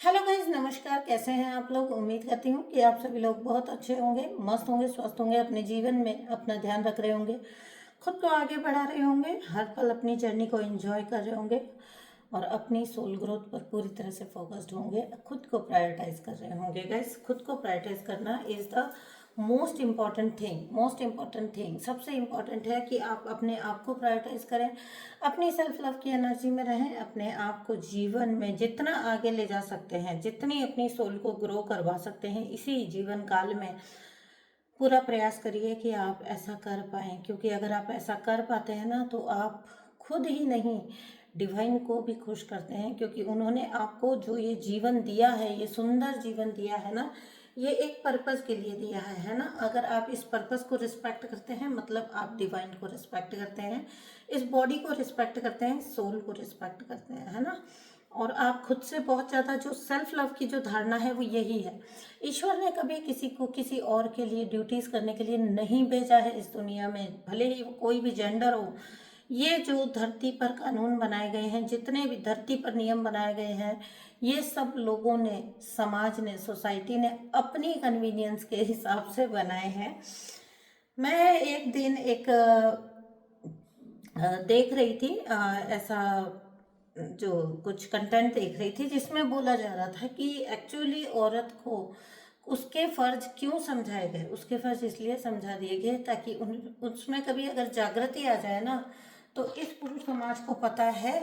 Hello guys, नमस्कार। कैसे हैं आप लोग? उम्मीद करती हूँ कि आप सभी लोग बहुत अच्छे होंगे, मस्त होंगे, स्वस्थ होंगे, अपने जीवन में अपना ध्यान रख रहे होंगे, खुद को आगे बढ़ा रहे होंगे, हर पल अपनी जर्नी को एंजॉय कर रहे होंगे और अपनी सोल ग्रोथ पर पूरी तरह से फोकस्ड होंगे, खुद को प्रायोरिटाइज कर रहे होंगे। गाइस, खुद को प्रायोरिटाइज करना is the most important thing सबसे इम्पॉर्टेंट है कि आप अपने आप को प्रायोरिटाइज करें, अपनी सेल्फ लव की एनर्जी में रहें, अपने आप को जीवन में जितना आगे ले जा सकते हैं, जितनी अपनी सोल को ग्रो करवा सकते हैं इसी जीवन काल में पूरा प्रयास करिए कि आप ऐसा कर पाएँ। क्योंकि अगर आप ऐसा कर पाते हैं ना, तो आप खुद ही नहीं, डिवाइन को भी खुश करते हैं, क्योंकि उन्होंने आपको जो ये जीवन दिया है, ये सुंदर जीवन दिया है ना, ये एक पर्पस के लिए दिया है ना। अगर आप इस पर्पस को रिस्पेक्ट करते हैं, मतलब आप डिवाइन को रिस्पेक्ट करते हैं, इस बॉडी को रिस्पेक्ट करते हैं, सोल को रिस्पेक्ट करते हैं, है ना। और आप खुद से बहुत ज़्यादा जो सेल्फ लव की जो धारणा है वो यही है। ईश्वर ने कभी किसी को किसी और के लिए ड्यूटीज़ करने के लिए नहीं भेजा है इस दुनिया में, भले ही वो कोई भी जेंडर हो। ये जो धरती पर कानून बनाए गए हैं, जितने भी धरती पर नियम बनाए गए हैं, ये सब लोगों ने, समाज ने, सोसाइटी ने अपनी कन्वीनियंस के हिसाब से बनाए हैं। मैं एक दिन एक देख रही थी, ऐसा जो कुछ कंटेंट देख रही थी जिसमें बोला जा रहा था कि एक्चुअली औरत को उसके फर्ज क्यों समझाए गए। उसके फर्ज इसलिए समझा दिए गए ताकि उसमें कभी अगर जागृति आ जाए ना, तो इस पुरुष समाज को पता है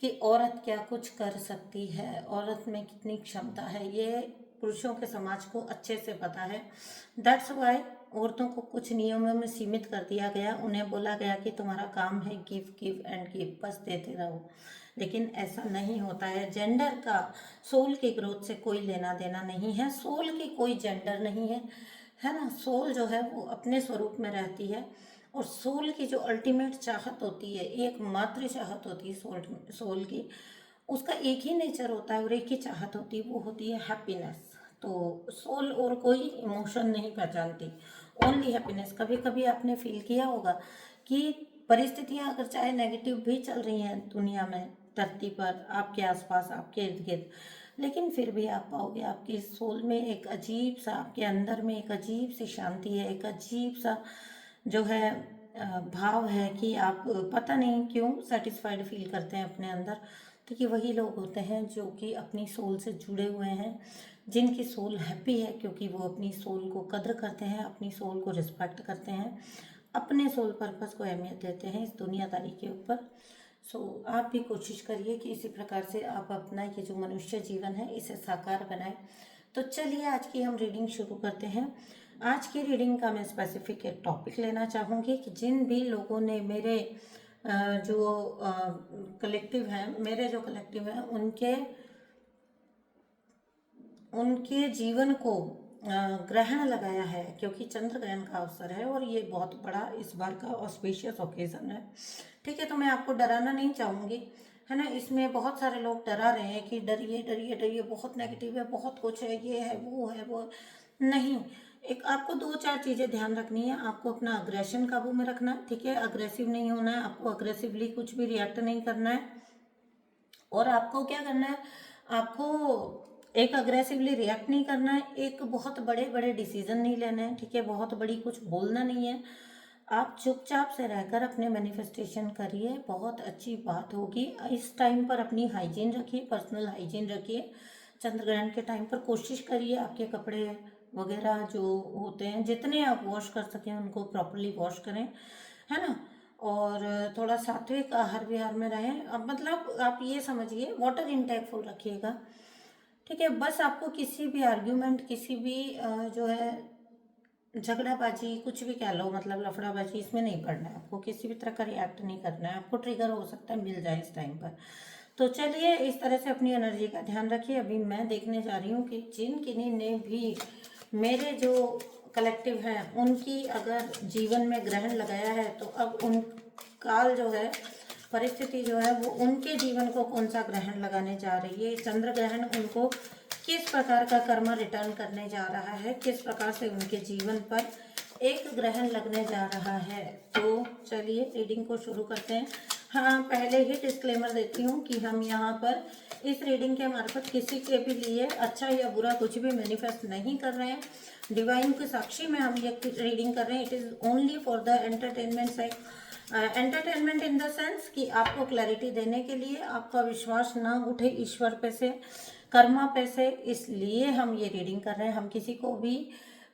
कि औरत क्या कुछ कर सकती है, औरत में कितनी क्षमता है, ये पुरुषों के समाज को अच्छे से पता है। दैट्स वाई औरतों को कुछ नियमों में सीमित कर दिया गया। उन्हें बोला गया कि तुम्हारा काम है गिव गिव एंड गिव, बस देते रहो। लेकिन ऐसा नहीं होता है। जेंडर का सोल की ग्रोथ से कोई लेना देना नहीं है। सोल की कोई जेंडर नहीं है ना। सोल जो है वो अपने स्वरूप में रहती है, और सोल की जो अल्टीमेट चाहत होती है, एकमात्र चाहत होती है सोल की, उसका एक ही नेचर होता है और एक ही चाहत होती है, वो होती है हैप्पीनेस। तो सोल और कोई इमोशन नहीं पहचानती, ओनली हैप्पीनेस। कभी कभी आपने फील किया होगा कि परिस्थितियां अगर चाहे नेगेटिव भी चल रही हैं दुनिया में, धरती पर, आपके आसपास, आपके इर्द गिर्द, लेकिन फिर भी आप पाओगे आपके सोल में एक अजीब सा, आपके अंदर में एक अजीब सी शांति है, एक अजीब सा जो है भाव है कि आप पता नहीं क्यों सेटिस्फाइड फील करते हैं अपने अंदर। तो ये वही लोग होते हैं जो कि अपनी सोल से जुड़े हुए हैं, जिनकी सोल हैप्पी है, क्योंकि वो अपनी सोल को कद्र करते हैं, अपनी सोल को रिस्पेक्ट करते हैं, अपने सोल पर्पस को अहमियत देते हैं इस दुनियादारी के ऊपर। सो आप भी कोशिश करिए कि इसी प्रकार से आप अपना ये जो मनुष्य जीवन है इसे साकार बनाएं। तो चलिए आज की हम रीडिंग शुरू करते हैं। आज की रीडिंग का मैं स्पेसिफिक एक टॉपिक लेना चाहूँगी कि जिन भी लोगों ने मेरे जो कलेक्टिव हैं, मेरे जो कलेक्टिव हैं, उनके उनके जीवन को ग्रहण लगाया है, क्योंकि चंद्र ग्रहण का अवसर है और ये बहुत बड़ा इस बार का ऑस्पिशियस ओकेजन है। ठीक है, तो मैं आपको डराना नहीं चाहूँगी, है ना। इसमें बहुत सारे लोग डरा रहे हैं कि डरिए डरिए डरिए, बहुत नेगेटिव है, बहुत कुछ है, ये है, वो है, वो नहीं। एक आपको दो चार चीज़ें ध्यान रखनी है। आपको अपना अग्रेशन काबू में रखना है, ठीक है। अग्रेसिव नहीं होना है, आपको अग्रेसिवली कुछ भी रिएक्ट नहीं करना है। और आपको क्या करना है, आपको एक अग्रेसिवली रिएक्ट नहीं करना है, एक बहुत बड़े बड़े डिसीजन नहीं लेने हैं, ठीक है। बहुत बड़ी कुछ बोलना नहीं है। आप चुपचाप से रहकर अपने मैनिफेस्टेशन करिए, बहुत अच्छी बात होगी। इस टाइम पर अपनी हाइजीन रखिए, पर्सनल हाइजीन रखिए। चंद्र ग्रहण के टाइम पर कोशिश करिए आपके कपड़े वगैरह जो होते हैं, जितने आप वॉश कर सकें उनको प्रॉपरली वॉश करें, है ना। और थोड़ा सात्विक आहार विहार में रहें। अब मतलब आप ये समझिए, वाटर इनटेक फुल रखिएगा, ठीक है। बस आपको किसी भी आर्ग्यूमेंट, किसी भी जो है झगड़ाबाजी, कुछ भी कह लो, मतलब लफड़ाबाजी, इसमें नहीं पड़ना है। आपको किसी भी तरह का रिएक्ट नहीं करना है। आपको ट्रिगर हो सकता है मिल जाए इस टाइम पर। तो चलिए इस तरह से अपनी एनर्जी का ध्यान रखिए। अभी मैं देखने जा रही हूँ कि जिन किन्हीं ने भी मेरे जो कलेक्टिव हैं उनकी अगर जीवन में ग्रहण लगाया है, तो अब उन काल जो है, परिस्थिति जो है, वो उनके जीवन को कौन सा ग्रहण लगाने जा रही है। चंद्र ग्रहण उनको किस प्रकार का कर्म रिटर्न करने जा रहा है, किस प्रकार से उनके जीवन पर एक ग्रहण लगने जा रहा है। तो चलिए रीडिंग को शुरू करते हैं। हाँ, पहले ही डिस्क्लेमर देती हूँ कि हम यहाँ पर इस रीडिंग के मार्फत किसी के भी लिए अच्छा या बुरा कुछ भी मैनिफेस्ट नहीं कर रहे हैं। डिवाइन के साक्षी में हम ये रीडिंग कर रहे हैं। It is only for the entertainment side, entertainment in the sense कि आपको क्लैरिटी देने के लिए, आपका विश्वास ना उठे ईश्वर पे से, कर्मा पे से, इसलिए हम ये रीडिंग कर रहे हैं। हम किसी को भी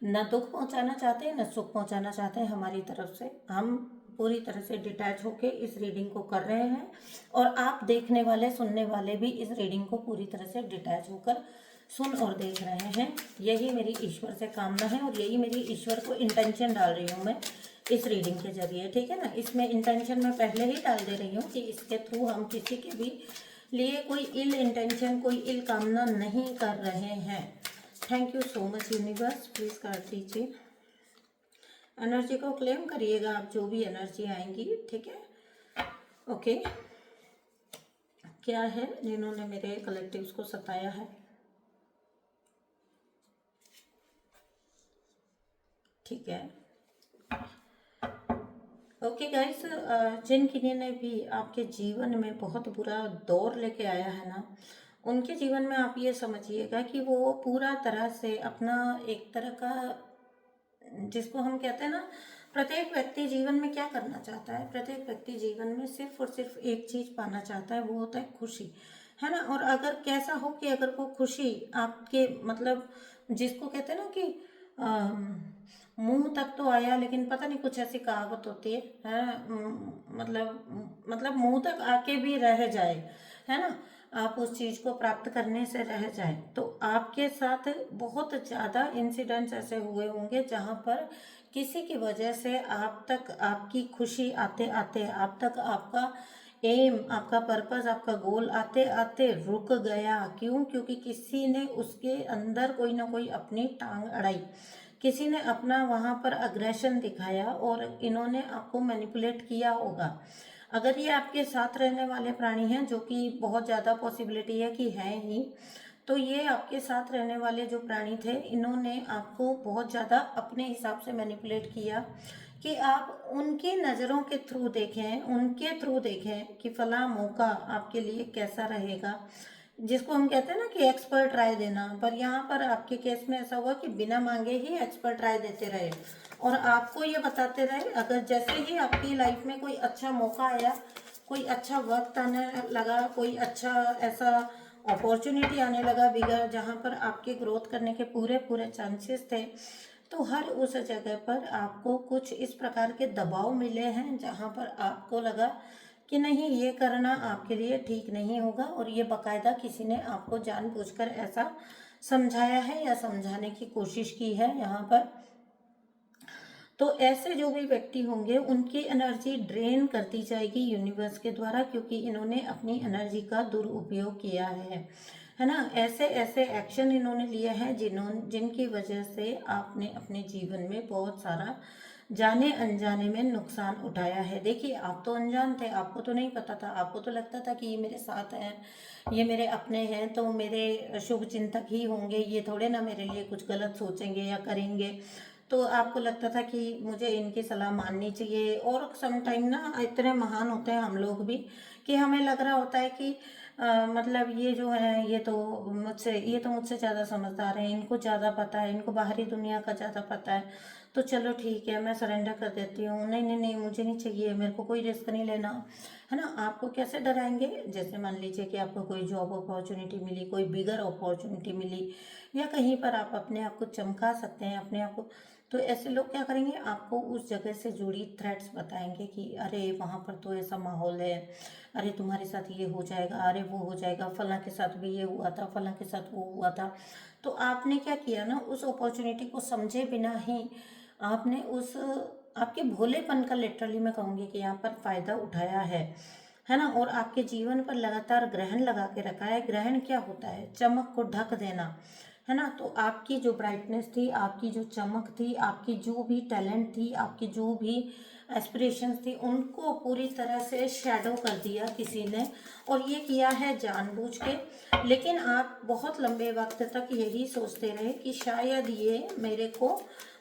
न दुख पहुंचाना चाहते हैं न सुख पहुंचाना चाहते हैं। हमारी तरफ से हम पूरी तरह से डिटैच होके इस रीडिंग को कर रहे हैं, और आप देखने वाले सुनने वाले भी इस रीडिंग को पूरी तरह से डिटैच होकर सुन और देख रहे हैं। यही मेरी ईश्वर से कामना है, और यही मेरी ईश्वर को इंटेंशन डाल रही हूँ मैं इस रीडिंग के जरिए, ठीक है ना। इसमें इंटेंशन मैं पहले ही डाल दे रही हूँ कि इसके थ्रू हम किसी के भी लिए कोई इल इंटेंशन, कोई इल कामना नहीं कर रहे हैं। Thank you so much universe, please कर दीजिए। एनर्जी को क्लेम करिएगा आप, जो भी एनर्जी आएंगी, ठीक है। ओके, क्या है जिन्होंने मेरे कलेक्टिव्स को सताया है? ठीक है, ओके गाइस, जिन किन्हीं ने भी आपके जीवन में बहुत बुरा दौर लेके आया है ना, उनके जीवन में आप ये समझिएगा कि वो पूरा तरह से अपना एक तरह का, जिसको हम कहते हैं ना, प्रत्येक व्यक्ति जीवन में क्या करना चाहता है? प्रत्येक व्यक्ति जीवन में सिर्फ और सिर्फ एक चीज़ पाना चाहता है, वो होता है खुशी, है ना। और अगर कैसा हो कि अगर वो खुशी आपके, मतलब जिसको कहते हैं ना कि मुंह तक तो आया, लेकिन पता नहीं, कुछ ऐसी कहावत होती है, मतलब मुंह तक आके भी रह जाए, है ना, आप उस चीज़ को प्राप्त करने से रह जाए, तो आपके साथ बहुत ज़्यादा इंसिडेंट्स ऐसे हुए होंगे जहाँ पर किसी की वजह से आप तक आपकी खुशी आते आते, आप तक आपका एम, आपका पर्पस, आपका गोल आते आते रुक गया। क्यों? क्योंकि किसी ने उसके अंदर कोई ना कोई अपनी टांग अड़ाई, किसी ने अपना वहाँ पर अग्रेशन दिखाया और इन्होंने आपको मैनिपुलेट किया होगा। अगर ये आपके साथ रहने वाले प्राणी हैं, जो कि बहुत ज़्यादा पॉसिबिलिटी है कि हैं ही, तो ये आपके साथ रहने वाले जो प्राणी थे, इन्होंने आपको बहुत ज़्यादा अपने हिसाब से मैनिपुलेट किया कि आप उनकी नज़रों के थ्रू देखें, उनके थ्रू देखें कि फला मौका आपके लिए कैसा रहेगा, जिसको हम कहते हैं ना कि एक्सपर्ट राय देना। पर यहाँ पर आपके केस में ऐसा हुआ कि बिना मांगे ही एक्सपर्ट राय देते रहे और आपको ये बताते रहे। अगर जैसे ही आपकी लाइफ में कोई अच्छा मौका आया, कोई अच्छा वक्त आने लगा, कोई अच्छा ऐसा अपॉर्चुनिटी आने लगा बिगर, जहाँ पर आपके ग्रोथ करने के पूरे पूरे चांसेस थे, तो हर उस जगह पर आपको कुछ इस प्रकार के दबाव मिले हैं जहाँ पर आपको लगा कि नहीं, ये करना आपके लिए ठीक नहीं होगा। और ये बाकायदा किसी ने आपको जानबूझकर ऐसा समझाया है या समझाने की कोशिश की है यहाँ पर। तो ऐसे जो भी व्यक्ति होंगे, उनकी एनर्जी ड्रेन करती जाएगी यूनिवर्स के द्वारा, क्योंकि इन्होंने अपनी एनर्जी का दुरुपयोग किया है ना। ऐसे ऐसे एक्शन इन्होंने लिए हैं जिनकी वजह से आपने अपने जीवन में बहुत सारा जाने अनजाने में नुकसान उठाया है। देखिए, आप तो अनजान थे, आपको तो नहीं पता था, आपको तो लगता था कि ये मेरे साथ हैं, ये मेरे अपने हैं, तो मेरे शुभ चिंतक ही होंगे, ये थोड़े ना मेरे लिए कुछ गलत सोचेंगे या करेंगे। तो आपको लगता था कि मुझे इनकी सलाह माननी चाहिए। और सम टाइम ना इतने महान होते हैं हम लोग भी कि हमें लग रहा होता है कि मतलब ये जो है, ये तो मुझसे ज़्यादा समझदार हैं, इनको ज़्यादा पता है, इनको बाहरी दुनिया का ज़्यादा पता है, तो चलो ठीक है, मैं सरेंडर कर देती हूँ। नहीं नहीं नहीं, मुझे नहीं चाहिए, मेरे को कोई रिस्क नहीं लेना, है ना। आपको कैसे डराएंगे? जैसे मान लीजिए कि आपको कोई जॉब अपॉर्चुनिटी मिली, कोई बिगर अपॉर्चुनिटी मिली, या कहीं पर आप अपने आप को चमका सकते हैं, अपने आप को, तो ऐसे लोग क्या करेंगे, आपको उस जगह से जुड़ी थ्रेट्स बताएंगे कि अरे वहाँ पर तो ऐसा माहौल है, अरे तुम्हारे साथ ये हो जाएगा, अरे वो हो जाएगा, फलां के साथ भी ये हुआ था, फलां के साथ वो हुआ था। तो आपने क्या किया ना, उस अपॉर्चुनिटी को समझे बिना ही आपने उस आपके भोलेपन का, लिटरली मैं कहूँगी कि यहाँ पर फ़ायदा उठाया है ना। और आपके जीवन पर लगातार ग्रहण लगा के रखा है। ग्रहण क्या होता है? चमक को ढक देना, है ना। तो आपकी जो ब्राइटनेस थी, आपकी जो चमक थी, आपकी जो भी टैलेंट थी, आपकी जो भी एस्पिरेशंस थी, उनको पूरी तरह से शैडो कर दिया किसी ने, और ये किया है जानबूझ के। लेकिन आप बहुत लंबे वक्त तक यही सोचते रहे कि शायद ये मेरे को,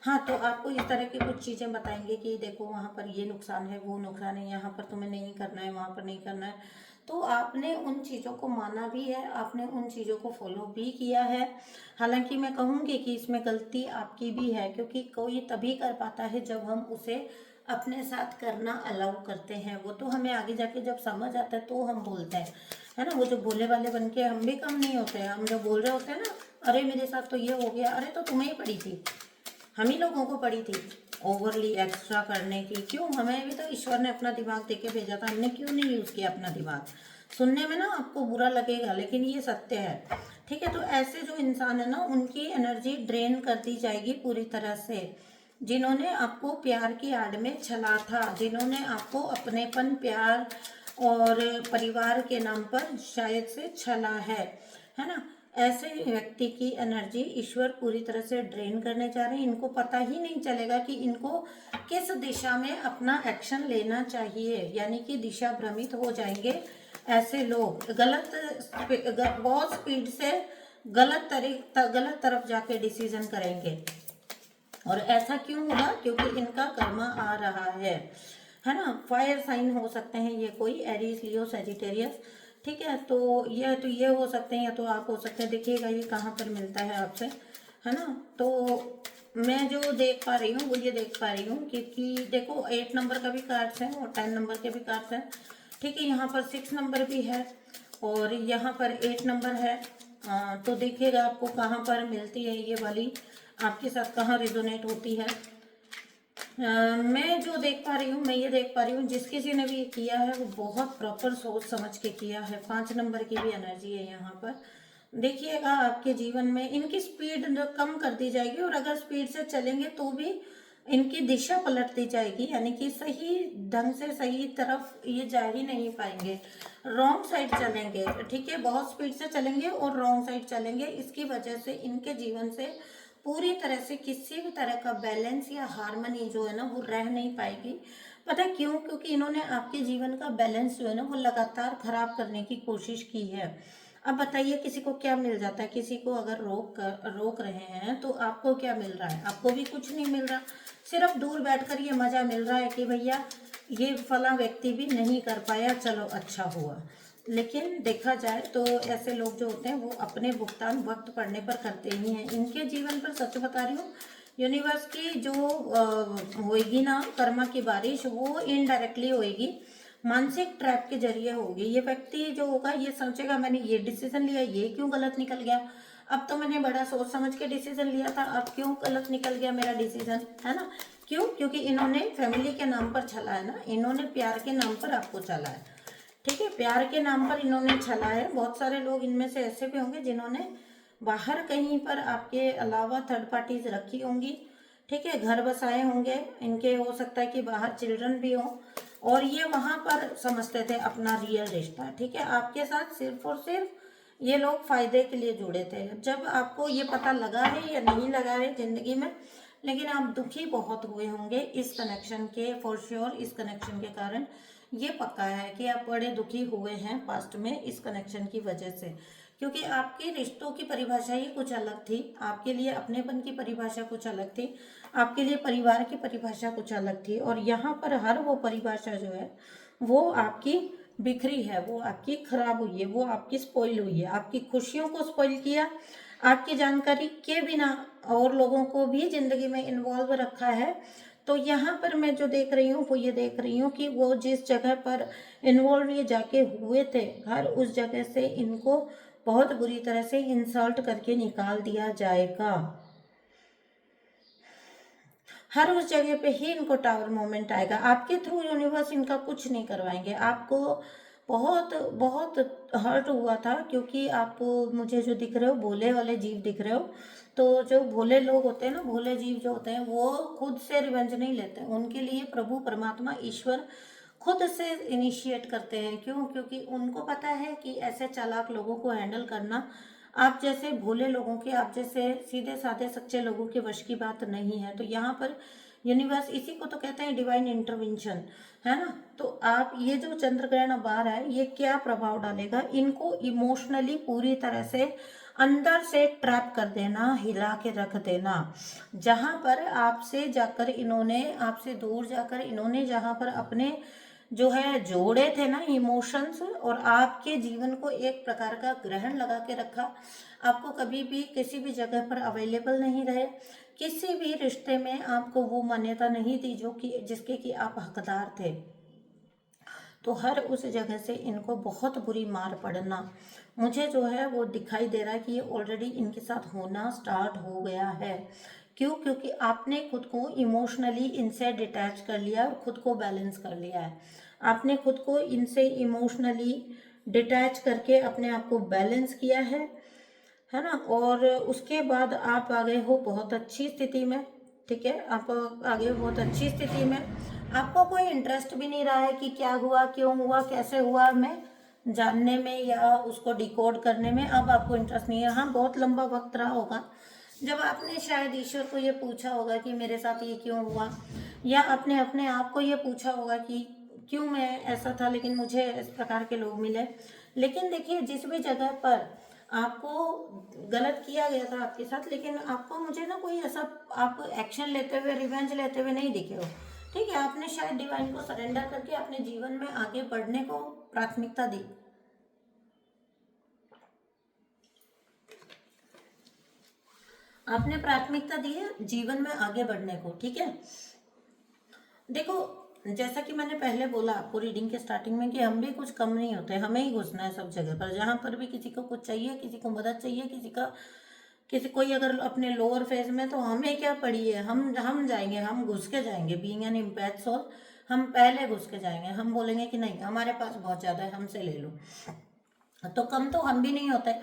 हाँ, तो आपको इस तरह की कुछ चीज़ें बताएंगे कि देखो वहाँ पर ये नुकसान है, वो नुकसान है, यहाँ पर तुम्हें नहीं करना है, वहाँ पर नहीं करना है। तो आपने उन चीज़ों को माना भी है, आपने उन चीज़ों को फॉलो भी किया है। हालांकि मैं कहूँगी कि इसमें गलती आपकी भी है, क्योंकि कोई तभी कर पाता है जब हम उसे अपने साथ करना अलाउ करते हैं। वो तो हमें आगे जाके जब समझ आता है तो हम बोलते हैं, है ना। वो जो भोले वाले बन के हम भी कम नहीं होते हैं। हम जो बोल रहे होते हैं ना, अरे मेरे साथ तो ये हो गया, अरे तो तुम्हें ही पड़ी थी, हम ही लोगों को पड़ी थी ओवरली एक्स्ट्रा करने की। क्यों? हमें भी तो ईश्वर ने अपना दिमाग देके भेजा था, हमने क्यों नहीं यूज़ किया अपना दिमाग। सुनने में ना आपको बुरा लगेगा, लेकिन ये सत्य है, ठीक है। तो ऐसे जो इंसान है ना, उनकी एनर्जी ड्रेन कर दी जाएगी पूरी तरह से, जिन्होंने आपको प्यार की आड़ में छला था, जिन्होंने आपको अपनेपन, प्यार और परिवार के नाम पर शायद से छला है ना। ऐसे व्यक्ति की एनर्जी ईश्वर पूरी तरह से ड्रेन करने जा रहे हैं। इनको पता ही नहीं चलेगा कि इनको किस दिशा में अपना एक्शन लेना चाहिए, यानी कि दिशा भ्रमित हो जाएंगे। ऐसे लोग बहुत स्पीड से गलत तरफ जाके डिसीजन करेंगे। और ऐसा क्यों होगा? क्योंकि इनका कर्मा आ रहा है ना। फायर साइन हो सकते हैं ये कोई, एरीज, लियो, सेजिटेरियस, ठीक है। तो ये हो सकते हैं, या तो आप हो सकते हैं। देखिएगा ये कहाँ पर मिलता है आपसे, है ना। तो मैं जो देख पा रही हूँ वो ये देख पा रही हूँ, क्योंकि देखो 8 नंबर का भी कार्ड्स है और 10 नंबर के भी कार्ड्स हैं, ठीक है। यहाँ पर 6 नंबर भी है और यहाँ पर 8 नंबर है। तो देखिएगा आपको कहाँ पर मिलती है ये वाली, आपके साथ कहाँ रेजोनेट होती है। मैं जो देख पा रही हूँ, मैं ये देख पा रही हूँ, जिस किसी ने भी ये किया है वो बहुत प्रॉपर सोच समझ के किया है। 5 नंबर की भी एनर्जी है यहाँ पर। देखिएगा आपके जीवन में इनकी स्पीड कम कर दी जाएगी, और अगर स्पीड से चलेंगे तो भी इनकी दिशा पलट दी जाएगी, यानी कि सही ढंग से सही तरफ ये जा ही नहीं पाएंगे, रॉन्ग साइड चलेंगे, ठीक है। बहुत स्पीड से चलेंगे और रॉन्ग साइड चलेंगे। इसकी वजह से इनके जीवन से पूरी तरह से किसी भी तरह का बैलेंस या हार्मनी जो है ना वो रह नहीं पाएगी। पता है क्यों? क्योंकि इन्होंने आपके जीवन का बैलेंस जो है ना वो लगातार खराब करने की कोशिश की है। अब बताइए किसी को क्या मिल जाता है? किसी को अगर रोक रहे हैं तो आपको क्या मिल रहा है? आपको भी कुछ नहीं मिल रहा। सिर्फ दूर बैठकर ये मजा मिल रहा है कि भैया ये फला व्यक्ति भी नहीं कर पाया, चलो अच्छा हुआ। लेकिन देखा जाए तो ऐसे लोग जो होते हैं वो अपने भुगतान वक्त पड़ने पर करते ही हैं। इनके जीवन पर सच बता रही हूँ, यूनिवर्स की जो होएगी ना कर्मा की बारिश, वो इनडायरेक्टली होएगी, मानसिक ट्रैप के जरिए होगी। ये व्यक्ति जो होगा ये सोचेगा मैंने ये डिसीजन लिया, ये क्यों गलत निकल गया, अब तो मैंने बड़ा सोच समझ के डिसीजन लिया था, अब क्यों गलत निकल गया मेरा डिसीजन, है ना। क्यों? क्योंकि इन्होंने फैमिली के नाम पर छला है ना, इन्होंने प्यार के नाम पर आपको छला है, ठीक है। प्यार के नाम पर इन्होंने छला है। बहुत सारे लोग इनमें से ऐसे भी होंगे जिन्होंने बाहर कहीं पर आपके अलावा थर्ड पार्टीज रखी होंगी, ठीक है, घर बसाए होंगे इनके, हो सकता है कि बाहर चिल्ड्रन भी हो, और ये वहां पर समझते थे अपना रियल रिश्ता, ठीक है। आपके साथ सिर्फ और सिर्फ ये लोग फायदे के लिए जुड़े थे। जब आपको ये पता लगा है या नहीं लगा है जिंदगी में, लेकिन आप दुखी बहुत हुए होंगे इस कनेक्शन के, फॉर श्योर इस कनेक्शन के कारण ये पक्का है कि आप बड़े दुखी हुए हैं पास्ट में इस कनेक्शन की वजह से, क्योंकि आपके रिश्तों की परिभाषा ही कुछ अलग थी, आपके लिए अपनेपन की परिभाषा कुछ अलग थी, आपके लिए परिवार की परिभाषा कुछ अलग थी, और यहाँ पर हर वो परिभाषा जो है वो आपकी बिखरी है, वो आपकी खराब हुई है, वो आपकी स्पॉइल हुई है, आपकी खुशियों को स्पॉइल किया, आपकी जानकारी के बिना और लोगों को भी जिंदगी में इन्वॉल्व रखा है। तो यहाँ पर मैं जो देख रही हूँ वो ये देख रही हूँ कि वो जिस जगह पर इन्वॉल्व ये जाके हुए थे, हर उस जगह से इनको बहुत बुरी तरह से इंसल्ट करके निकाल दिया जाएगा। हर उस जगह पे ही इनको टावर मोमेंट आएगा। आपके थ्रू यूनिवर्स इनका कुछ नहीं करवाएंगे। आपको बहुत बहुत हर्ट हुआ था, क्योंकि आप मुझे जो दिख रहे हो भोले वाले जीव दिख रहे हो। तो जो भोले लोग होते हैं ना, भोले जीव जो होते हैं वो खुद से रिवेंज नहीं लेते, उनके लिए प्रभु परमात्मा ईश्वर खुद से इनिशिएट करते हैं। क्यों? क्योंकि उनको पता है कि ऐसे चालाक लोगों को हैंडल करना आप जैसे भोले लोगों के, आप जैसे सीधे साधे सच्चे लोगों के वश की बात नहीं है। तो यहाँ पर यूनिवर्स इसी को तो कहते हैं डिवाइन इंटरवेंशन, है ना। तो आप ये जो चंद्र ग्रहण अब आ रहा है ये क्या प्रभाव डालेगा, इनको इमोशनली पूरी तरह से अंदर से ट्रैप कर देना, हिला के रख देना। जहां पर आपसे जाकर इन्होंने, आपसे दूर जाकर इन्होंने जहां पर अपने जो है जोड़े थे ना इमोशंस, और आपके जीवन को एक प्रकार का ग्रहण लगा के रखा, आपको कभी भी किसी भी जगह पर अवेलेबल नहीं रहे, किसी भी रिश्ते में आपको वो मान्यता नहीं दी जो कि जिसके कि आप हकदार थे, तो हर उस जगह से इनको बहुत बुरी मार पड़ना मुझे जो है वो दिखाई दे रहा है कि ये ऑलरेडी इनके साथ होना स्टार्ट हो गया है। क्यों? क्योंकि आपने खुद को इमोशनली इनसे डिटैच कर लिया और खुद को बैलेंस कर लिया है। आपने खुद को इनसे इमोशनली डिटैच करके अपने आप को बैलेंस किया है ना। और उसके बाद आप आ गए हो बहुत अच्छी स्थिति में, ठीक है, आप आ गए हो बहुत अच्छी स्थिति में। आपको कोई इंटरेस्ट भी नहीं रहा है कि क्या हुआ, क्यों हुआ, कैसे हुआ, मैं जानने में या उसको डिकोड करने में अब आपको इंटरेस्ट नहीं है। हाँ, बहुत लंबा वक्त रहा होगा जब आपने शायद ईश्वर को ये पूछा होगा कि मेरे साथ ये क्यों हुआ, या आपने अपने आप को ये पूछा होगा कि क्यों मैं ऐसा था लेकिन मुझे इस प्रकार के लोग मिले। लेकिन देखिए, जिस भी जगह पर आपको गलत किया गया था आपके साथ, लेकिन आपको मुझे ना कोई ऐसा आप एक्शन लेते हुए, रिवेंज लेते हुए नहीं दिखे हो, ठीक है। आपने शायद डिवाइन को सरेंडर करके अपने जीवन में आगे बढ़ने को प्राथमिकता दी। आपने प्राथमिकता दी है जीवन में आगे बढ़ने को, ठीक है। देखो, जैसा कि मैंने पहले बोला आपको रीडिंग के स्टार्टिंग में कि हम भी कुछ कम नहीं होते, हमें ही घुसना है सब जगह पर। जहां पर भी किसी को कुछ चाहिए, किसी को मदद चाहिए, किसी कोई अगर अपने लोअर फेज में, तो हमें क्या पड़ी है, हम जाएंगे, हम घुस के जाएंगे। बीइंग एन इम्पैथ सोल, हम पहले घुस के जाएंगे। हम बोलेंगे कि नहीं, हमारे पास बहुत ज्यादा है, हमसे ले लो। तो कम तो हम भी नहीं होते,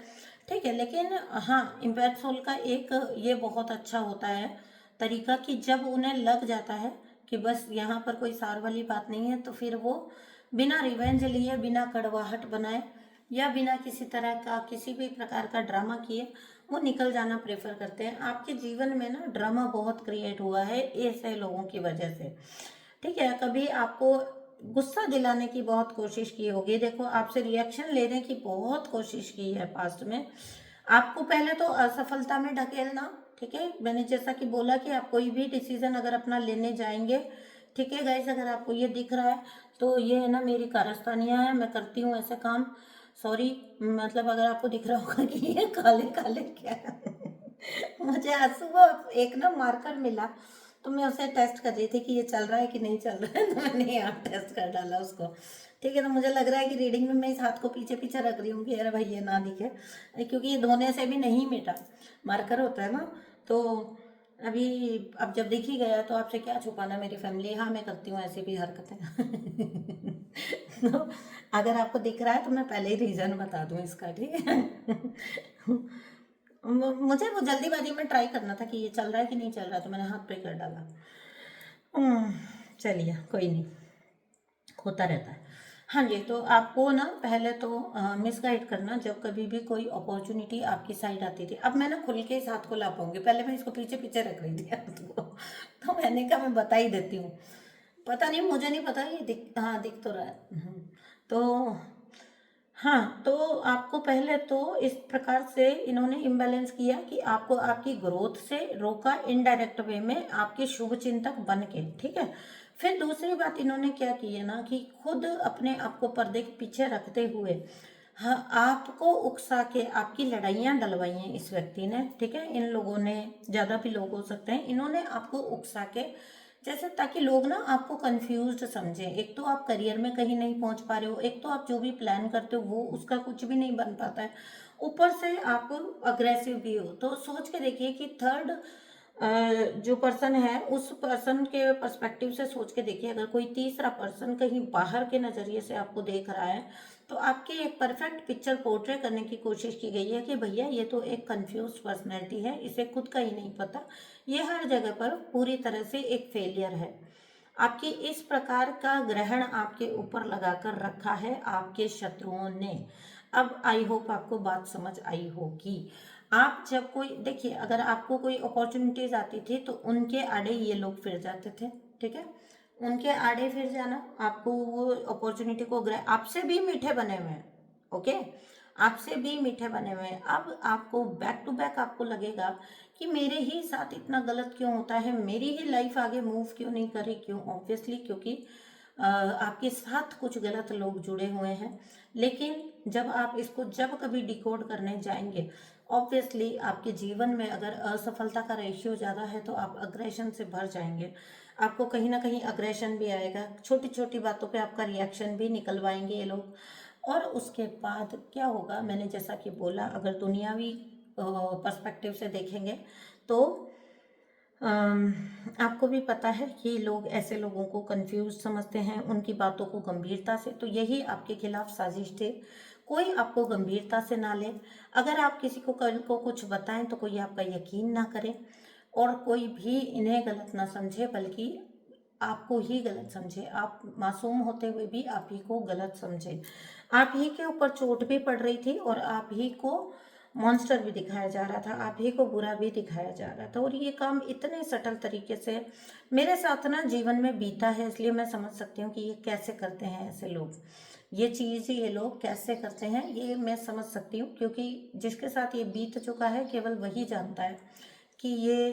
ठीक है। लेकिन हाँ, इम्पैथ सोल का एक ये बहुत अच्छा होता है तरीका कि जब उन्हें लग जाता है कि बस यहाँ पर कोई सार वाली बात नहीं है, तो फिर वो बिना रिवेंज लिए, बिना कड़वाहट बनाए, या बिना किसी तरह का किसी भी प्रकार का ड्रामा किए वो निकल जाना प्रेफर करते हैं। आपके जीवन में ना ड्रामा बहुत क्रिएट हुआ है ऐसे लोगों की वजह से, ठीक है। कभी आपको गुस्सा दिलाने की बहुत कोशिश की होगी, देखो आपसे रिएक्शन लेने की बहुत कोशिश की है पास्ट में, आपको पहले तो असफलता में ढकेलना, ठीक है। मैंने जैसा कि बोला कि आप कोई भी डिसीजन अगर अपना लेने जाएंगे, ठीक है गाइस, अगर आपको ये दिख रहा है तो ये है ना मेरी कारस्तानियाँ है, मैं करती हूँ ऐसे काम। सॉरी, मतलब अगर आपको दिख रहा होगा कि ये काले काले क्या है मुझे आज सुबह एक ना मार्कर मिला, तो मैं उसे टेस्ट कर रही थी कि ये चल रहा है कि नहीं चल रहा है, तो मैंने यहाँ टेस्ट कर डाला उसको, ठीक है। तो मुझे लग रहा है कि रीडिंग में मैं इस हाथ को पीछे पीछे रख रही हूँ कि अरे भाई ये ना दिखे, क्योंकि ये धोने से भी नहीं मिटा, मार्कर होता है ना। तो अभी अब जब दिख ही गया तो आपसे क्या छुपाना मेरी फैमिली, हाँ मैं करती हूँ ऐसी भी हरकतें तो अगर आपको दिख रहा है तो मैं पहले ही रीज़न बता दूँ इसका, ठीक है मुझे वो जल्दीबाजी में ट्राई करना था कि ये चल रहा है कि नहीं चल रहा है, तो मैंने हाथ पे कर डाला। हम्म, चलिए कोई नहीं, होता रहता है। हाँ जी, तो आपको ना पहले तो मिसगाइड करना जब कभी भी कोई अपॉर्चुनिटी आपकी साइड आती थी। अब मैं ना खुल के इस हाथ को ला पाऊंगी, पहले मैं इसको पीछे पीछे रख रही थी हाथ को तो मैंने कहा मैं बता ही देती हूँ। पता नहीं, मुझे नहीं पता, ये दिख, हाँ दिख तो रहा है। तो हाँ, तो आपको पहले तो इस प्रकार से इन्होंने इम्बैलेंस किया कि आपको आपकी ग्रोथ से रोका इनडायरेक्ट वे में, आपके शुभ चिंतक बन के, ठीक है। फिर दूसरी बात इन्होंने क्या की है ना कि खुद अपने आप को पर्दे के पीछे रखते हुए, हाँ, आपको उकसा के आपकी लड़ाइयाँ डलवाई हैं इस व्यक्ति ने, ठीक है। इन लोगों ने, ज़्यादा भी लोग हो सकते हैं, इन्होंने आपको उकसा के, जैसे ताकि लोग ना आपको कंफ्यूज्ड समझें। एक तो आप करियर में कहीं नहीं पहुंच पा रहे हो, एक तो आप जो भी प्लान करते हो वो उसका कुछ भी नहीं बन पाता है, ऊपर से आप अग्रेसिव भी हो। तो सोच के देखिए कि थर्ड जो पर्सन है उस पर्सन के पर्सपेक्टिव से सोच के देखिए, अगर कोई तीसरा पर्सन कहीं बाहर के नज़रिए से आपको देख रहा है, तो आपकी एक परफेक्ट पिक्चर पोर्ट्रे करने की कोशिश की गई है कि भैया ये तो एक कंफ्यूज पर्सनैलिटी है, इसे खुद का ही नहीं पता, ये हर जगह पर पूरी तरह से एक फेलियर है। आपकी इस प्रकार का ग्रहण आपके ऊपर लगाकर रखा है आपके शत्रुओं ने। अब आई होप आपको बात समझ आई होगी। आप जब कोई देखिए, अगर आपको कोई अपॉर्चुनिटीज आती थी तो उनके आड़े ये लोग फिर जाते थे, ठीक है, उनके आड़े फिर जाना, आपको वो अपॉर्चुनिटी को आपसे भी मीठे बने हुए हैं, ओके, आपसे भी मीठे बने हुए हैं। अब आपको बैक टू बैक आपको लगेगा कि मेरे ही साथ इतना गलत क्यों होता है, मेरी ही लाइफ आगे मूव क्यों नहीं कर रही, क्यों? ऑब्वियसली क्योंकि आपके साथ कुछ गलत लोग जुड़े हुए हैं। लेकिन जब आप इसको जब कभी डिकोड करने जाएंगे, ऑब्वियसली आपके जीवन में अगर असफलता का रेशियो ज़्यादा है तो आप अग्रेशन से भर जाएंगे, आपको कहीं ना कहीं अग्रेशन भी आएगा, छोटी छोटी बातों पे आपका रिएक्शन भी निकलवाएंगे ये लोग। और उसके बाद क्या होगा, मैंने जैसा कि बोला, अगर दुनियावी पर्सपेक्टिव से देखेंगे तो आपको भी पता है कि लोग ऐसे लोगों को कंफ्यूज समझते हैं, उनकी बातों को गंभीरता से, तो यही आपके खिलाफ साजिश थे। कोई आपको गंभीरता से ना ले, अगर आप किसी को कल को कुछ बताएं तो कोई आपका यकीन ना करे, और कोई भी इन्हें गलत ना समझे, बल्कि आपको ही गलत समझे। आप मासूम होते हुए भी आप ही को गलत समझे, आप ही के ऊपर चोट भी पड़ रही थी और आप ही को मॉन्स्टर भी दिखाया जा रहा था, आप ही को बुरा भी दिखाया जा रहा था। और ये काम इतने सटल तरीके से मेरे साथ ना जीवन में बीता है, इसलिए मैं समझ सकती हूँ कि ये कैसे करते हैं ऐसे लोग, ये चीज़ ये लोग कैसे करते हैं, ये मैं समझ सकती हूँ, क्योंकि जिसके साथ ये बीत चुका है केवल वही जानता है कि ये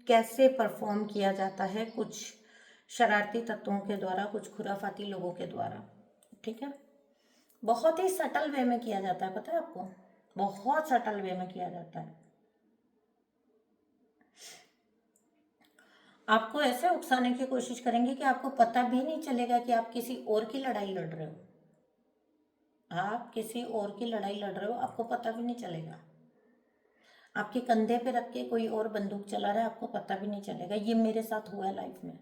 कैसे परफॉर्म किया जाता है कुछ शरारती तत्वों के द्वारा, कुछ खुराफाती लोगों के द्वारा, ठीक है। बहुत ही सटल वे में किया जाता है, पता है आपको, बहुत सटल वे में किया जाता है। आपको ऐसे उकसाने की कोशिश करेंगे कि आपको पता भी नहीं चलेगा कि आप किसी और की लड़ाई लड़ रहे हो, आप किसी और की लड़ाई लड़ रहे हो, आपको पता भी नहीं चलेगा। आपके कंधे पे रख के कोई और बंदूक चला रहा है, आपको पता भी नहीं चलेगा। ये मेरे साथ हुआ है लाइफ में।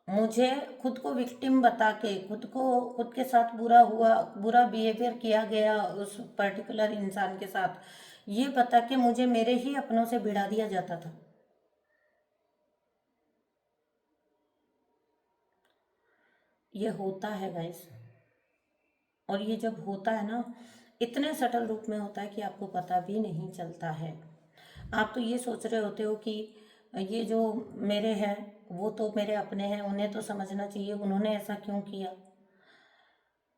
मुझे खुद को विक्टिम बता के, खुद के साथ बुरा हुआ, बुरा बिहेवियर किया गया उस पर्टिकुलर इंसान के साथ, ये बता के मुझे मेरे ही अपनों से भिड़ा दिया जाता था। ये होता है गाइस, और ये जब होता है ना, इतने सटल रूप में होता है कि आपको पता भी नहीं चलता है। आप तो ये सोच रहे होते हो कि ये जो मेरे हैं वो तो मेरे अपने हैं, उन्हें तो समझना चाहिए, उन्होंने ऐसा क्यों किया।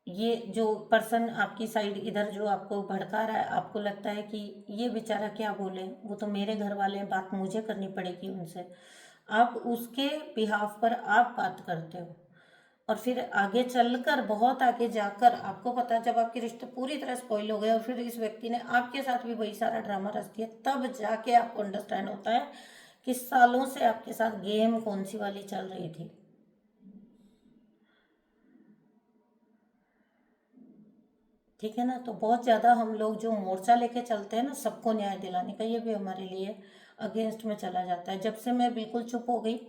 ये जो पर्सन आपकी साइड इधर जो आपको भड़का रहा है, आपको लगता है कि ये बेचारा क्या बोले, वो तो मेरे घर वाले हैं, बात मुझे करनी पड़ेगी उनसे। आप उसके बिहाफ पर आप बात करते हो, और फिर आगे चलकर, बहुत आगे जाकर आपको पता है, जब आपके रिश्ते पूरी तरह स्पॉइल हो गए और फिर इस व्यक्ति ने आपके साथ भी वही सारा ड्रामा रच दिया, तब जाके आपको अंडरस्टैंड होता है कि सालों से आपके साथ गेम कौन सी वाली चल रही थी। ठीक है ना। तो बहुत ज़्यादा हम लोग जो मोर्चा लेके चलते हैं ना सबको न्याय दिलाने का, ये भी हमारे लिए अगेंस्ट में चला जाता है। जब से मैं बिल्कुल चुप हो गई,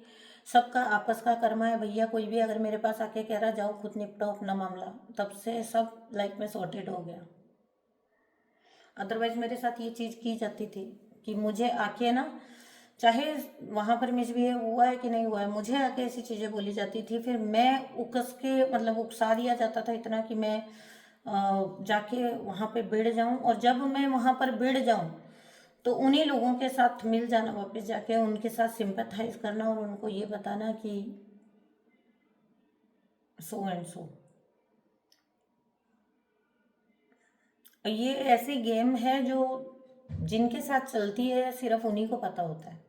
सबका आपस का कर्मा है भैया, कोई भी अगर मेरे पास आके कह रहा जाओ खुद निपटाओ अपना मामला, तब से सब लाइफ में सॉर्टेड हो गया। अदरवाइज मेरे साथ ये चीज़ की जाती थी कि मुझे आके ना, चाहे वहाँ पर मिसबिहेव हुआ है कि नहीं हुआ है, मुझे आके ऐसी चीज़ें बोली जाती थी, फिर मैं उकस के, मतलब उकसा दिया जाता था इतना कि मैं जाके वहाँ पे भिड़ जाऊँ, और जब मैं वहाँ पर भिड़ जाऊँ तो उन्हीं लोगों के साथ मिल जाना, वापस जाके उनके साथ सिंपैथाइज करना और उनको ये बताना कि सो एंड सो। ये ऐसी गेम है जो जिनके साथ चलती है सिर्फ उन्हीं को पता होता है।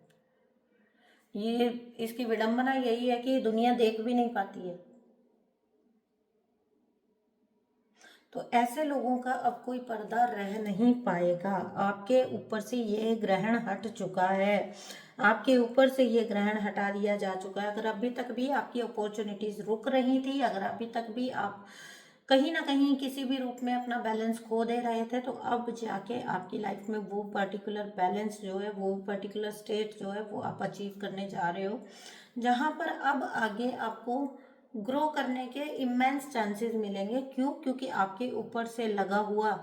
ये इसकी विडंबना यही है कि दुनिया देख भी नहीं पाती है। तो ऐसे लोगों का अब कोई पर्दा रह नहीं पाएगा। आपके ऊपर से ये ग्रहण हट चुका है, आपके ऊपर से ये ग्रहण हटा दिया जा चुका है। अगर अभी तक भी आपकी अपॉर्चुनिटीज रुक रही थी, अगर अभी तक भी आप कहीं ना कहीं किसी भी रूप में अपना बैलेंस खो दे रहे थे, तो अब जाके आपकी लाइफ में वो पर्टिकुलर बैलेंस जो है, वो पर्टिकुलर स्टेट जो है, वो आप अचीव करने जा रहे हो, जहाँ पर अब आगे आपको ग्रो करने के इमेंस चांसेस मिलेंगे। क्यों? क्योंकि आपके ऊपर से लगा हुआ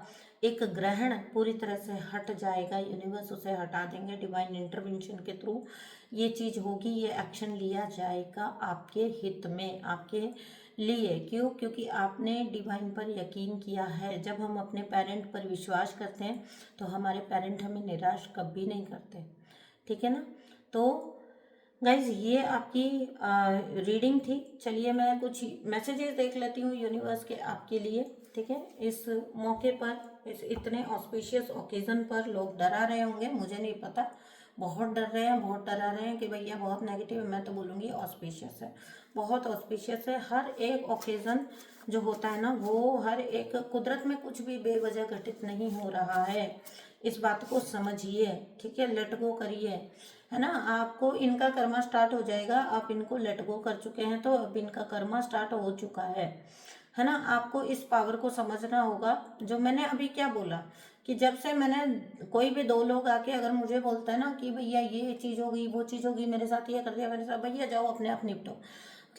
एक ग्रहण पूरी तरह से हट जाएगा, यूनिवर्स उसे हटा देंगे डिवाइन इंटरवेंशन के थ्रू। ये चीज़ होगी, ये एक्शन लिया जाएगा आपके हित में, आपके लिए। क्यों? क्योंकि आपने डिवाइन पर यकीन किया है। जब हम अपने पेरेंट पर विश्वास करते हैं तो हमारे पेरेंट हमें निराश कभी नहीं करते, ठीक है ना। तो गाइज ये आपकी रीडिंग थी। चलिए मैं कुछ मैसेजेस देख लेती हूँ यूनिवर्स के आपके लिए, ठीक है। इस मौके पर, इस इतने ऑस्पिशियस ओकेजन पर लोग डरा रहे होंगे, मुझे नहीं पता, बहुत डर रहे हैं, बहुत डरा रहे हैं कि भैया बहुत नेगेटिव है। मैं तो बोलूँगी ऑस्पिशियस है, बहुत ऑस्पिशियस है। हर एक ओकेजन जो होता है ना, वो हर एक, कुदरत में कुछ भी बेवजह घटित नहीं हो रहा है। इस बात को समझिए, ठीक है। लेट गो करिए, है ना। आपको इनका कर्मा स्टार्ट हो जाएगा, आप इनको लेट गो कर चुके हैं तो अब इनका कर्मा स्टार्ट हो चुका है ना। आपको इस पावर को समझना होगा। जो मैंने अभी क्या बोला कि जब से मैंने, कोई भी दो लोग आके अगर मुझे बोलता है ना कि भैया ये चीज़ होगी, वो चीज़ होगी, मेरे साथ ये कर दिया, मेरे साथ, भैया जाओ अपने आप निपटो,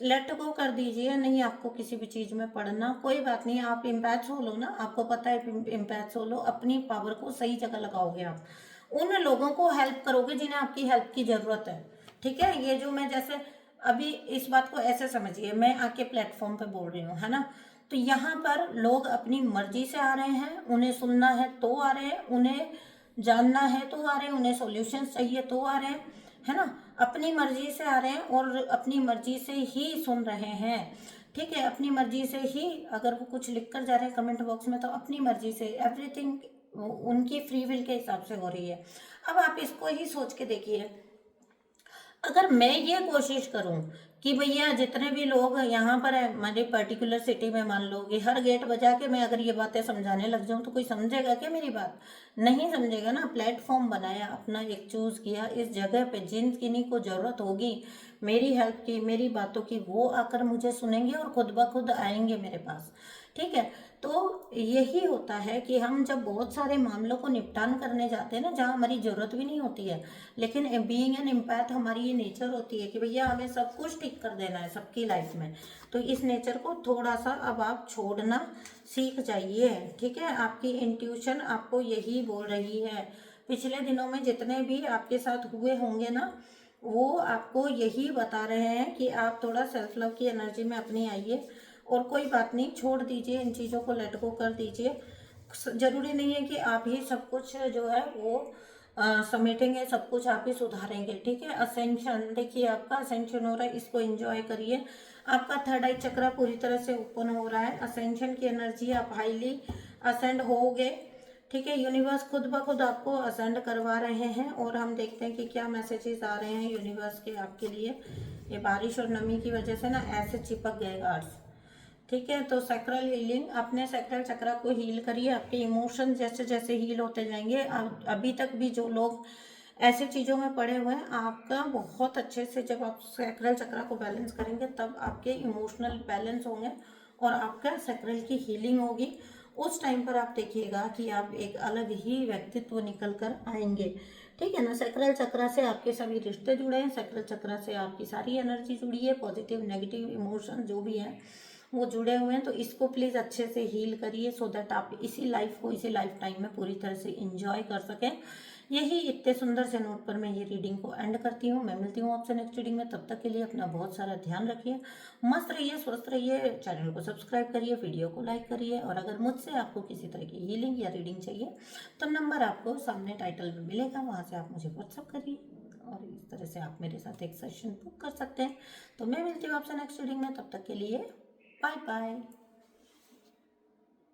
लेट गो कर दीजिए। नहीं आपको किसी भी चीज़ में पढ़ना, कोई बात नहीं। आप इम्पैथ सोलो ना, आपको पता है इम्पैथ सोलो, अपनी पावर को सही जगह लगाओगे। आप उन लोगों को हेल्प करोगे जिन्हें आपकी हेल्प की ज़रूरत है, ठीक है। ये जो मैं जैसे अभी इस बात को ऐसे समझिए, मैं आके प्लेटफॉर्म पे बोल रही हूँ, है ना। तो यहाँ पर लोग अपनी मर्जी से आ रहे हैं, उन्हें सुनना है तो आ रहे हैं, उन्हें जानना है तो आ रहे हैं, उन्हें सॉल्यूशंस चाहिए तो आ रहे हैं, है ना। अपनी मर्जी से आ रहे हैं और अपनी मर्जी से ही सुन रहे हैं, ठीक है। अपनी मर्जी से ही अगर वो कुछ लिख कर जा रहे हैं कमेंट बॉक्स में, तो अपनी मर्जी से, एवरीथिंग उनकी फ्री विल के हिसाब से हो रही है। अब आप इसको ही सोच के देखिए, अगर मैं ये कोशिश करूं कि भैया जितने भी लोग यहाँ पर है हमारे पर्टिकुलर सिटी में, मान लो कि हर गेट बजा के मैं अगर ये बातें समझाने लग जाऊं तो कोई समझेगा क्या मेरी बात? नहीं समझेगा ना। प्लेटफॉर्म बनाया, अपना एक चूज किया, इस जगह पे जिन किन्हीं को जरूरत होगी मेरी हेल्प की, मेरी बातों की, वो आकर मुझे सुनेंगे और खुद ब खुद आएंगे मेरे पास, ठीक है। तो यही होता है कि हम जब बहुत सारे मामलों को निपटान करने जाते हैं ना, जहाँ हमारी जरूरत भी नहीं होती है, लेकिन बीइंग एन एम्पैथ हमारी ये नेचर होती है कि भैया हमें सब कुछ ठीक कर देना है सबकी लाइफ में। तो इस नेचर को थोड़ा सा अब आप छोड़ना सीख जाइए, ठीक है। आपकी इंट्यूशन आपको यही बोल रही है। पिछले दिनों में जितने भी आपके साथ हुए होंगे ना, वो आपको यही बता रहे हैं कि आप थोड़ा सेल्फ लव की एनर्जी में अपनी आइए। और कोई बात नहीं, छोड़ दीजिए इन चीज़ों को, लेट गो कर दीजिए। जरूरी नहीं है कि आप ही सब कुछ जो है वो समेटेंगे, सब कुछ आप ही सुधारेंगे, ठीक है। असेंशन देखिए, आपका असेंशन हो रहा है, इसको एंजॉय करिए। आपका थर्ड आई चक्रा पूरी तरह से ओपन हो रहा है, असेंशन की एनर्जी, आप हाईली असेंड होगे, ठीक है। यूनिवर्स खुद ब खुद आपको असेंड करवा रहे हैं। और हम देखते हैं कि क्या मैसेजेस आ रहे हैं यूनिवर्स के आपके लिए। ये बारिश और नमी की वजह से ना ऐसे चिपक गए गार्ड्स, ठीक है। तो सैक्रल हीलिंग, अपने सैक्रल चक्रा को हील करिए। आपके इमोशन जैसे जैसे हील होते जाएंगे, अभी तक भी जो लोग ऐसे चीज़ों में पड़े हुए हैं, आपका बहुत अच्छे से, जब आप सैक्रल चक्रा को बैलेंस करेंगे तब आपके इमोशनल बैलेंस होंगे और आपका सैक्रल की हीलिंग होगी। उस टाइम पर आप देखिएगा कि आप एक अलग ही व्यक्तित्व निकल कर आएंगे, ठीक है ना। सैक्रल चक्रा से आपके सभी रिश्ते जुड़े हैं, सैक्रल चक्रा से आपकी सारी एनर्जी जुड़ी है, पॉजिटिव नेगेटिव इमोशन जो भी है वो जुड़े हुए हैं। तो इसको प्लीज़ अच्छे से हील करिए, सो दैट आप इसी लाइफ को, इसी लाइफ टाइम में पूरी तरह से इंजॉय कर सकें। यही इतने सुंदर से नोट पर मैं ये रीडिंग को एंड करती हूँ। मैं मिलती हूँ आपसे नेक्स्ट रीडिंग में। तब तक के लिए अपना बहुत सारा ध्यान रखिए, मस्त रहिए, स्वस्थ रहिए। चैनल को सब्सक्राइब करिए, वीडियो को लाइक करिए। और अगर मुझसे आपको किसी तरह की हीलिंग या रीडिंग चाहिए तो नंबर आपको सामने टाइटल में मिलेगा, वहाँ से आप मुझे व्हाट्सअप करिए और इस तरह से आप मेरे साथ एक सेशन बुक कर सकते हैं। तो मैं मिलती हूँ आपसे नेक्स्ट रीडिंग में, तब तक के लिए बाय बाय।